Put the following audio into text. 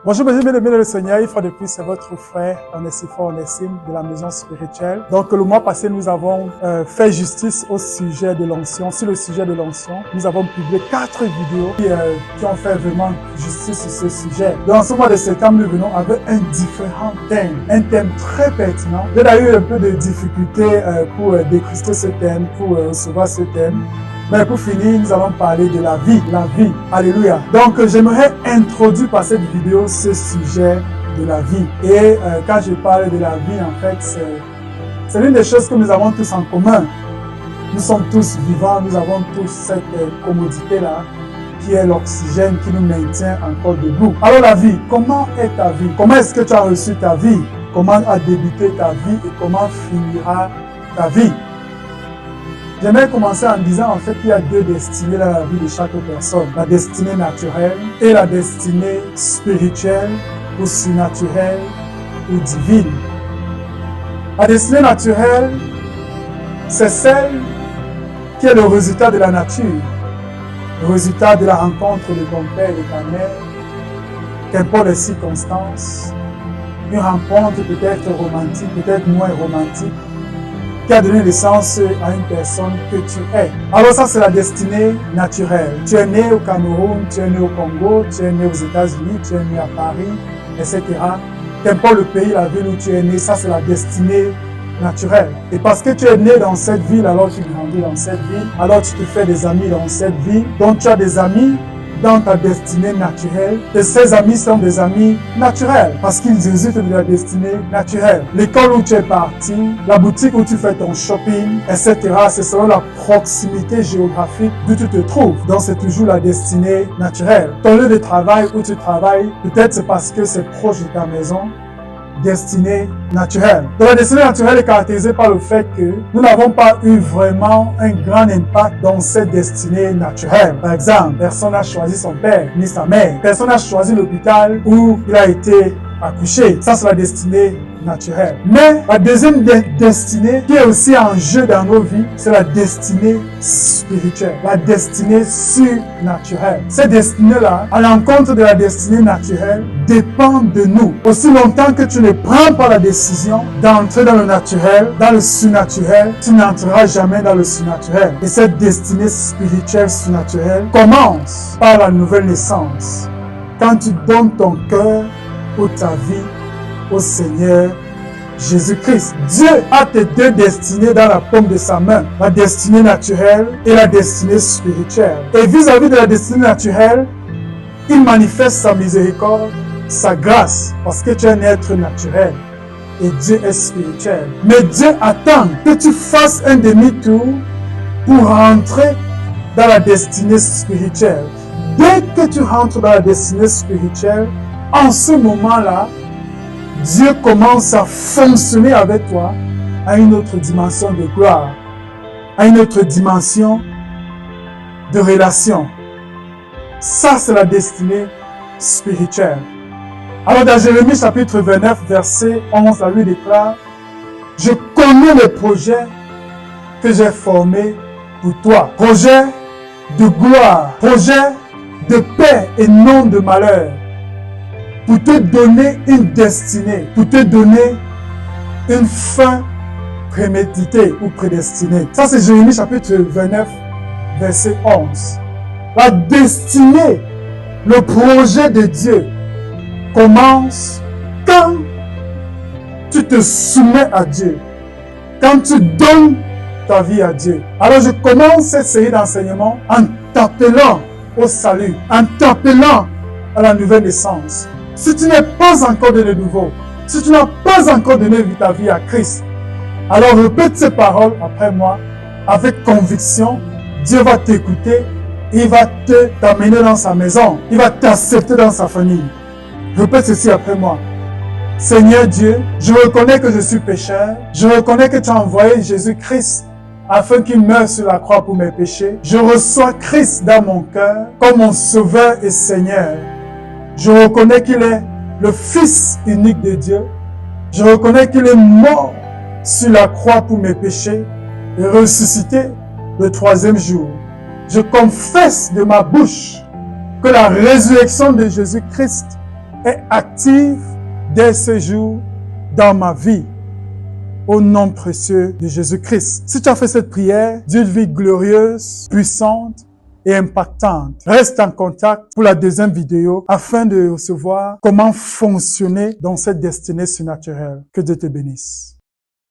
Bonjour, bien aimé le Seigneur, une fois de plus, c'est votre frère Onésime de la maison spirituelle. Donc, le mois passé, nous avons fait justice au sujet de l'onction. Sur le sujet de l'onction, nous avons publié 4 vidéos qui ont fait vraiment justice sur ce sujet. Dans ce mois de septembre, nous venons avec un différent thème, un thème très pertinent. J'ai eu un peu de difficulté pour décrypter ce thème, pour recevoir ce thème. Mais pour finir, nous allons parler de la vie. Alléluia. Donc, j'aimerais introduire par cette vidéo ce sujet de la vie. Et quand je parle de la vie, en fait, c'est l'une des choses que nous avons tous en commun. Nous sommes tous vivants, nous avons tous cette commodité-là, qui est l'oxygène qui nous maintient encore debout. Alors la vie, comment est ta vie? Comment est-ce que tu as reçu ta vie? Comment a débuté ta vie et comment finira ta vie? J'aimerais commencer en disant en fait qu'il y a 2 destinées dans la vie de chaque personne. La destinée naturelle et la destinée spirituelle ou surnaturelle ou divine. La destinée naturelle, c'est celle qui est le résultat de la nature, le résultat de la rencontre de ton père et de ta mère, qu'importe les circonstances, une rencontre peut-être romantique, peut-être moins romantique, qui a donné naissance à une personne que tu es. Alors ça, c'est la destinée naturelle. Tu es né au Cameroun, tu es né au Congo, tu es né aux États-Unis, tu es né à Paris, etc. Qu'importe le pays, la ville où tu es né, ça c'est la destinée naturelle. Et parce que tu es né dans cette ville, alors tu grandis dans cette ville, alors tu te fais des amis dans cette ville, donc tu as des amis dans ta destinée naturelle, et ces amis sont des amis naturels, parce qu'ils résultent de la destinée naturelle. L'école où tu es parti, la boutique où tu fais ton shopping, etc., c'est selon la proximité géographique d'où tu te trouves. Donc c'est toujours la destinée naturelle. Ton lieu de travail où tu travailles, peut-être c'est parce que c'est proche de ta maison, destinée naturelle. Donc la destinée naturelle est caractérisée par le fait que nous n'avons pas eu vraiment un grand impact dans cette destinée naturelle. Par exemple, personne n'a choisi son père ni sa mère. Personne n'a choisi l'hôpital où il a été accouché. Ça, c'est la destinée naturelle. Mais la deuxième destinée qui est aussi en jeu dans nos vies, c'est la destinée spirituelle, la destinée surnaturelle. Cette destinée-là, à l'encontre de la destinée naturelle, dépend de nous. Aussi longtemps que tu ne prends pas la décision d'entrer dans le naturel, dans le surnaturel, tu n'entreras jamais dans le surnaturel. Et cette destinée spirituelle surnaturelle commence par la nouvelle naissance. Quand tu donnes ton cœur ou ta vie au Seigneur Jésus-Christ. Dieu a tes 2 destinées dans la paume de sa main, la destinée naturelle et la destinée spirituelle. Et vis-à-vis de la destinée naturelle, il manifeste sa miséricorde, sa grâce, parce que tu es un être naturel et Dieu est spirituel. Mais Dieu attend que tu fasses un demi-tour pour rentrer dans la destinée spirituelle. Dès que tu rentres dans la destinée spirituelle, en ce moment-là, Dieu commence à fonctionner avec toi à une autre dimension de gloire, à une autre dimension de relation. Ça, c'est la destinée spirituelle. Alors, dans Jérémie chapitre 29, verset 11, la Bible déclare: « Je connais les projets que j'ai formés pour toi. Projets de gloire, projets de paix et non de malheur. Pour te donner une destinée, pour te donner une fin préméditée ou prédestinée. » Ça, c'est Jérémie chapitre 29, verset 11. La destinée, le projet de Dieu commence quand tu te soumets à Dieu, quand tu donnes ta vie à Dieu. Alors, je commence cette série d'enseignements en t'appelant au salut, en t'appelant à la nouvelle naissance. Si tu n'es pas encore de nouveau, si tu n'as pas encore donné ta vie à Christ, alors répète ces paroles après moi avec conviction. Dieu va t'écouter, il va t'amener dans sa maison, il va t'accepter dans sa famille. Répète ceci après moi. Seigneur Dieu, je reconnais que je suis pécheur, je reconnais que tu as envoyé Jésus-Christ afin qu'il meure sur la croix pour mes péchés. Je reçois Christ dans mon cœur comme mon sauveur et Seigneur. Je reconnais qu'il est le Fils unique de Dieu. Je reconnais qu'il est mort sur la croix pour mes péchés et ressuscité le 3e jour. Je confesse de ma bouche que la résurrection de Jésus-Christ est active dès ce jour dans ma vie. Au nom précieux de Jésus-Christ. Si tu as fait cette prière d'une vie glorieuse, puissante et impactante, reste en contact pour la deuxième vidéo afin de recevoir comment fonctionner dans cette destinée surnaturelle. Que Dieu te bénisse.